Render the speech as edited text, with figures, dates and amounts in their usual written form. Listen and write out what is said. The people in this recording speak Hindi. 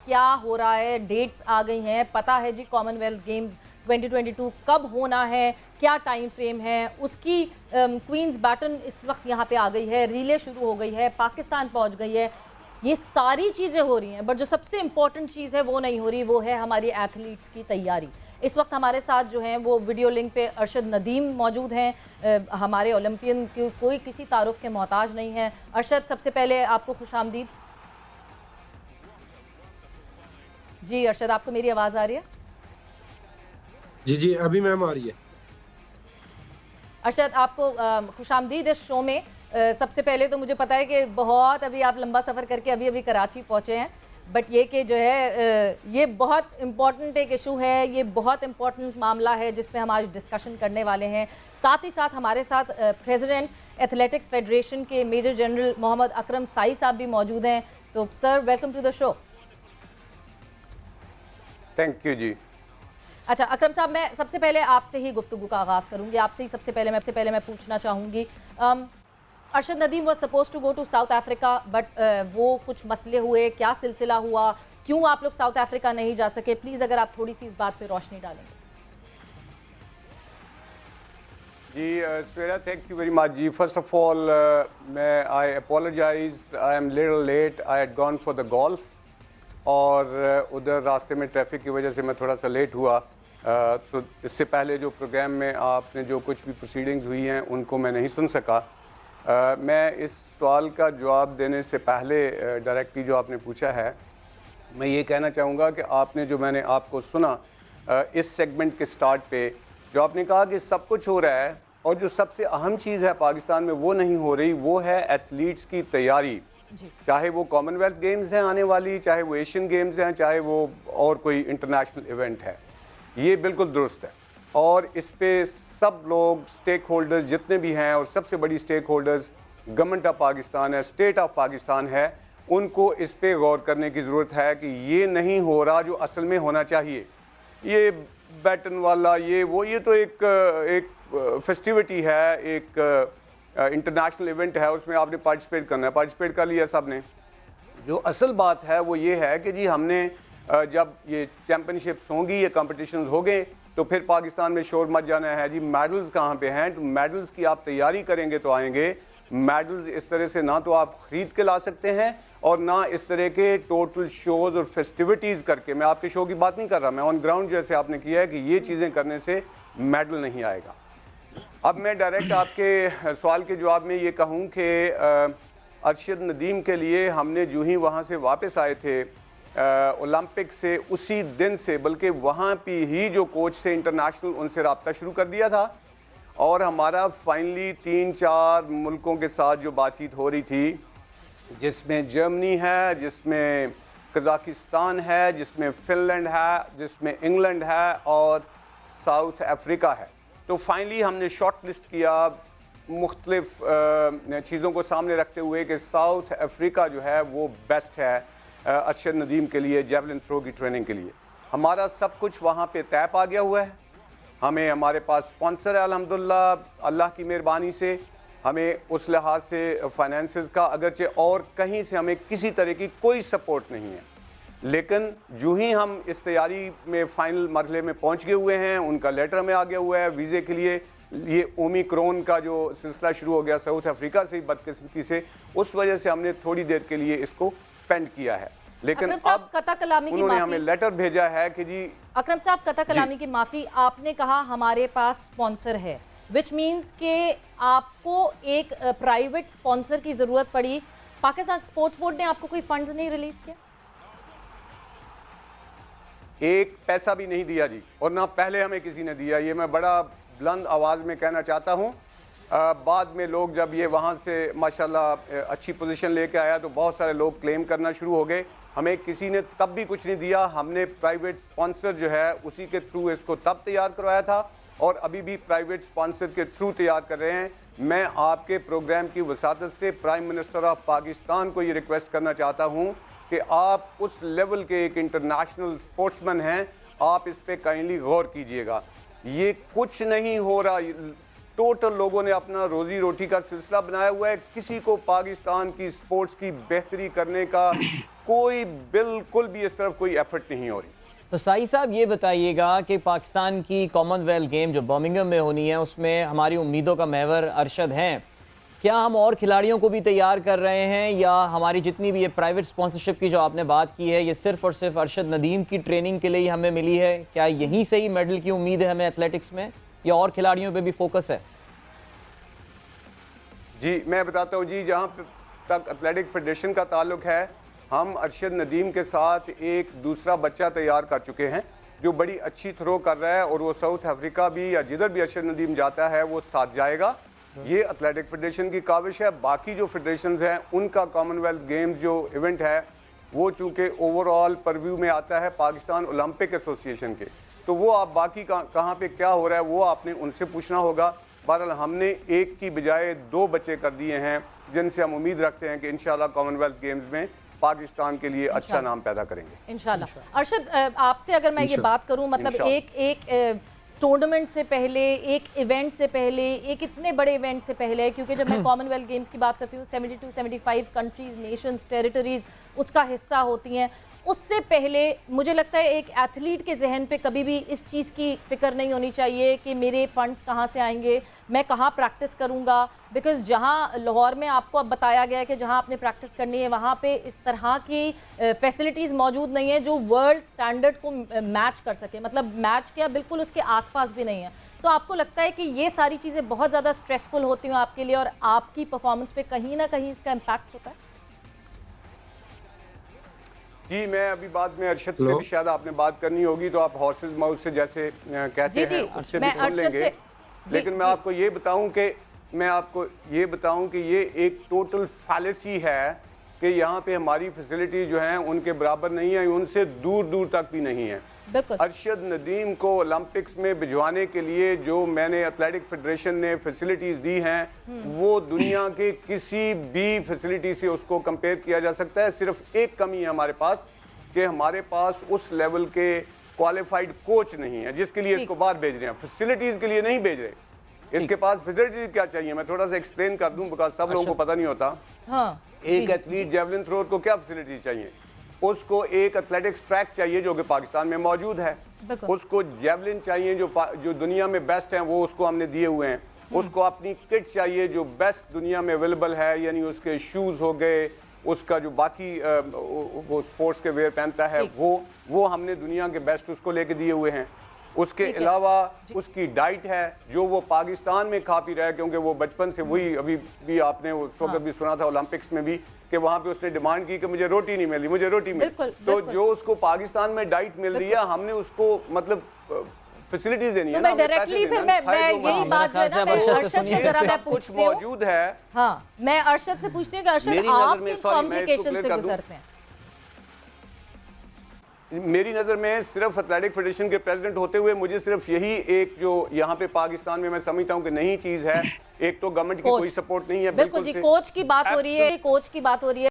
क्या हो रहा है, डेट्स आ गई हैं, पता है जी कॉमनवेल्थ गेम्स 2022 कब होना है, क्या टाइम फ्रेम है उसकी। क्वींस बैटन इस वक्त यहाँ पे आ गई है, रिले शुरू हो गई है, पाकिस्तान पहुँच गई है, ये सारी चीज़ें हो रही हैं, बट जो सबसे इम्पॉर्टेंट चीज़ है वो नहीं हो रही, वो है हमारी एथलीट्स की तैयारी। इस वक्त हमारे साथ जो हैं वो वीडियो लिंक पे अरशद नदीम मौजूद हैं, हमारे ओलंपियन की कोई किसी तारुफ के मोहताज नहीं है। अरशद, सबसे पहले आपको खुशामदीद। जी अरशद, आपको मेरी आवाज़ आ रही है? जी जी, अभी मैम आ रही है। अरशद, आपको खुशामदीद इस शो में। सबसे पहले तो मुझे पता है कि बहुत अभी आप लंबा सफ़र करके अभी अभी कराची पहुँचे हैं, बट ये कि जो है ये बहुत इम्पॉर्टेंट एक इशू है, ये बहुत इम्पॉर्टेंट मामला है जिस पे हम आज डिस्कशन करने वाले हैं। साथ ही साथ हमारे साथ प्रेसिडेंट एथलेटिक्स फेडरेशन के मेजर जनरल मोहम्मद अकरम साई साहब भी मौजूद हैं। तो sir, welcome to the show. Thank you जी। अच्छा अकरम साहब, मैं सबसे पहले आपसे ही गुफ्तगू का आगाज़ करूंगी, आपसे ही सबसे पहले मैं पूछना चाहूँगी। Arshad Nadeem was suppose to go to South Africa, but वो कुछ मसले हुए, क्या सिलसिला हुआ, क्यों आप लोग साउथ अफ्रीका नहीं जा सके? प्लीज़ अगर आप थोड़ी सी इस बात पे रोशनी डालेंगे। जी Sawera, thank you very much जी। फर्स्ट ऑफ ऑल मैं I apologise, I am little late, I had gone for the golf और उधर रास्ते में ट्रैफिक की वजह से मैं थोड़ा सा लेट हुआ। सो इससे पहले जो प्रोग्राम में आपने जो कुछ भी प्रोसीडिंग्स हुई हैं उनको मैं नहीं सुन सका। मैं इस सवाल का जवाब देने से पहले डायरेक्टली जो आपने पूछा है, मैं ये कहना चाहूँगा कि आपने जो मैंने आपको सुना इस सेगमेंट के स्टार्ट पे जो आपने कहा कि सब कुछ हो रहा है और जो सबसे अहम चीज़ है पाकिस्तान में वो नहीं हो रही, वो है एथलीट्स की तैयारी। चाहे वो कॉमनवेल्थ गेम्स हैं आने वाली, चाहे वो एशियन गेम्स हैं, चाहे वो और कोई इंटरनेशनल इवेंट है, ये बिल्कुल दुरुस्त है। और इस पे सब लोग स्टेक होल्डर्स जितने भी हैं, और सबसे बड़ी stake holders government of Pakistan है, स्टेट ऑफ पाकिस्तान है, उनको इस पे गौर करने की ज़रूरत है कि ये नहीं हो रहा जो असल में होना चाहिए। ये बैटन वाला ये तो एक फेस्टिविटी है, एक इंटरनेशनल इवेंट है, उसमें आपने पार्टिसिपेट करना है, पार्टिसिपेट कर लिया सब ने। जो असल बात है वो ये है कि जी हमने जब ये चैम्पियनशिप्स होंगी, ये कॉम्पिटिशन्स हो गए, तो फिर पाकिस्तान में शोर मच जाना है जी मेडल्स कहाँ पे हैं। तो मेडल्स की आप तैयारी करेंगे तो आएंगे मेडल्स। इस तरह से ना तो आप ख़रीद के ला सकते हैं और ना इस तरह के टोटल शोज़ और फेस्टिविटीज़ करके। मैं आपके शो की बात नहीं कर रहा, मैं ऑन ग्राउंड जैसे आपने किया है कि ये चीज़ें करने से मेडल नहीं आएगा। अब मैं डायरेक्ट आपके सवाल के जवाब में ये कहूँ कि अरशद नदीम के लिए हमने जो ही वहाँ से वापस आए थे ओलंपिक से, उसी दिन से, बल्कि वहाँ पे ही जो कोच थे इंटरनेशनल, उनसे रब्ता शुरू कर दिया था और हमारा फाइनली 3-4 मुल्कों के साथ जो बातचीत हो रही थी, जिसमें जर्मनी है, जिसमें कज़ाकिस्तान है, जिसमें फ़िनलैंड है, जिसमें इंग्लैंड है और साउथ अफ्रीका है। तो फाइनली हमने शॉर्ट लिस्ट किया मुख्तलिफ चीज़ों को सामने रखते हुए कि साउथ अफ्रीका जो है वो बेस्ट है अरशद नदीम के लिए जेवलिन थ्रो की ट्रेनिंग के लिए। हमारा सब कुछ वहाँ पे तय पा गया हुआ है। हमें हमारे पास स्पॉन्सर है अल्हम्दुलिल्लाह, अल्लाह की मेहरबानी से। हमें उस लिहाज से फाइनेंसेस का अगरचे और कहीं से हमें किसी तरह की कोई सपोर्ट नहीं है, लेकिन जो ही हम इस तैयारी में फ़ाइनल मरहले में पहुँच गए हुए हैं, उनका लेटर हमें आ गया हुआ है वीज़े के लिए। ये ओमिक्रॉन का जो सिलसिला शुरू हो गया साउथ अफ्रीका से, बदकिस्मती से, उस वजह से हमने थोड़ी देर के लिए इसको पेंड किया है। लेकिन अब उन्होंने हमें लेटर भेजा है कि जी अकरम साहब, कता कलामी की माफ़ी। आपने कहा हमारे पास स्पॉन्सर है, विच मीन्स के आपको एक प्राइवेट स्पॉन्सर की ज़रूरत पड़ी। पाकिस्तान स्पोर्ट्स बोर्ड ने आपको कोई फंड्स नहीं रिलीज़ किया? एक पैसा भी नहीं दिया जी, और ना पहले हमें किसी ने दिया। ये मैं बड़ा बुलंद आवाज़ में कहना चाहता हूँ। बाद में लोग जब ये वहाँ से माशाल्लाह अच्छी पोजीशन लेके आया तो बहुत सारे लोग क्लेम करना शुरू हो गए। हमें किसी ने तब भी कुछ नहीं दिया। हमने प्राइवेट स्पॉन्सर जो है उसी के थ्रू इसको तब तैयार करवाया था और अभी भी प्राइवेट स्पॉन्सर के थ्रू तैयार कर रहे हैं। मैं आपके प्रोग्राम की वसातत से प्राइम मिनिस्टर ऑफ पाकिस्तान को ये रिक्वेस्ट करना चाहता हूँ कि आप उस लेवल के एक इंटरनेशनल स्पोर्ट्समैन हैं, आप इस पर काइंडली गौर कीजिएगा। ये कुछ नहीं हो रहा, टोटल लोगों ने अपना रोजी रोटी का सिलसिला बनाया हुआ है। किसी को पाकिस्तान की स्पोर्ट्स की बेहतरी करने का कोई बिल्कुल भी इस तरफ कोई एफर्ट नहीं हो रही। तो साई साहब ये बताइएगा कि पाकिस्तान की कॉमनवेल्थ गेम जो बर्मिंघम में होनी है उसमें हमारी उम्मीदों का महवर अरशद हैं, क्या हम और खिलाड़ियों को भी तैयार कर रहे हैं या हमारी जितनी भी ये प्राइवेट स्पॉन्सरशिप की जो आपने बात की है ये सिर्फ और सिर्फ अरशद नदीम की ट्रेनिंग के लिए ही हमें मिली है? क्या यहीं से ही मेडल की उम्मीद है हमें एथलेटिक्स में या और खिलाड़ियों पे भी फोकस है? जी मैं बताता हूँ जी, जहाँ तक एथलेटिक फेडरेशन का ताल्लुक है, हम अरशद नदीम के साथ एक दूसरा बच्चा तैयार कर चुके हैं जो बड़ी अच्छी थ्रो कर रहा है और वो साउथ अफ्रीका भी या जिधर भी अरशद नदीम जाता है वो साथ जाएगा। ये एथलेटिक फेडरेशन की काविश है। बाकी जो फेडरेशंस हैं उनका कॉमनवेल्थ गेम्स जो इवेंट है वो चूँकि ओवरऑल परव्यू में आता है पाकिस्तान ओलंपिक एसोसिएशन के, तो वो आप बाकी कहाँ पे क्या हो रहा है वो आपने उनसे पूछना होगा। बहरहाल हमने एक की बजाय 2 बच्चे कर दिए हैं जिनसे हम उम्मीद रखते हैं कि इंशाल्लाह कॉमनवेल्थ गेम्स में पाकिस्तान के लिए अच्छा नाम पैदा करेंगे इंशाल्लाह। अरशद, आपसे अगर मैं ये बात करूं, मतलब एक टूर्नामेंट से पहले, एक इवेंट से पहले, एक इतने बड़े इवेंट से पहले, क्योंकि जब मैं कॉमनवेल्थ गेम्स की बात करती हूँ 72-75 कंट्रीज, नेशंस, टेरिटरीज उसका हिस्सा होती हैं, उससे पहले मुझे लगता है एक एथलीट के जहन पे कभी भी इस चीज़ की फिक्र नहीं होनी चाहिए कि मेरे फंड्स कहाँ से आएंगे, मैं कहाँ प्रैक्टिस करूँगा। बिकॉज जहाँ लाहौर में आपको अब बताया गया है कि जहाँ आपने प्रैक्टिस करनी है वहाँ पे इस तरह की फैसिलिटीज़ मौजूद नहीं है जो वर्ल्ड स्टैंडर्ड को मैच कर सके, मतलब मैच क्या बिल्कुल उसके आसपास भी नहीं है। सो आपको लगता है कि ये सारी चीज़ें बहुत ज़्यादा स्ट्रेसफुल होती हैं आपके लिए और आपकी परफॉर्मेंस पे कहीं ना कहीं इसका इम्पैक्ट होता है? जी मैं अभी बाद में अरशद से भी शायद आपने बात करनी होगी तो आप हॉर्सेस माउथ से जैसे कहते हैं उससे भी सुन लेंगे, लेकिन मैं आपको ये बताऊं कि ये एक टोटल फैलेसी है कि यहाँ पे हमारी फैसिलिटी जो हैं उनके बराबर नहीं है, उनसे दूर दूर तक भी नहीं है। अरशद नदीम को ओलंपिक्स में भिजवाने के लिए जो मैंने एथलेटिक फेडरेशन ने फैसिलिटीज़ दी हैं वो दुनिया के किसी भी फैसिलिटी से उसको कंपेयर किया जा सकता है। सिर्फ एक कमी है हमारे पास कि हमारे पास उस लेवल के क्वालिफाइड कोच नहीं है जिसके लिए इसको बाहर भेज रहे हैं, फैसिलिटीज़ के लिए नहीं भेज रहे। इसके पास फैसिलिटीज़ क्या चाहिए मैं थोड़ा सा एक्सप्लेन कर दूं बिकॉज सब लोगों को पता नहीं होता। एक एथलीट जेवलिन थ्रोर को क्या फैसिलिटीज चाहिए? उसको एक एथलेटिक्स ट्रैक चाहिए जो कि पाकिस्तान में मौजूद है, उसको जेवलिन चाहिए जो दुनिया में बेस्ट हैं वो उसको हमने दिए हुए हैं, उसको अपनी किट चाहिए जो बेस्ट दुनिया में अवेलेबल है, यानी उसके शूज़ हो गए, उसका जो बाकी वो स्पोर्ट्स के वेयर पहनता है वो हमने दुनिया के बेस्ट उसको लेके दिए हुए हैं। उसके अलावा उसकी डाइट है जो वो पाकिस्तान में खा पी रहा है क्योंकि वो बचपन से वही, अभी भी आपने उस वक्त भी सुना था ओलंपिक्स में भी कि वहाँ पे उसने डिमांड की कि मुझे रोटी नहीं मिली, मुझे रोटी मिली। तो जो उसको पाकिस्तान में डाइट मिल रही है हमने उसको मतलब फैसिलिटीज देनी है ना, डायरेक्टली फिर मैं यही बात जो है ना मैं अरशद से जरा मैं कुछ मौजूद है। हाँ मैं अरशद से पूछती हूँ कि अरशद आप किस कॉम्प्लिकेशन से गुजरते हैं? मेरी नज़र में सिर्फ एथलेटिक फेडरेशन के प्रेसिडेंट होते हुए मुझे सिर्फ यही एक जो यहाँ पे पाकिस्तान में मैं समझता हूँ कि नई चीज़ है, एक तो गवर्नमेंट की कोई सपोर्ट नहीं है। बिल्कुल जी, कोच की बात हो रही है, कोच की बात हो रही है।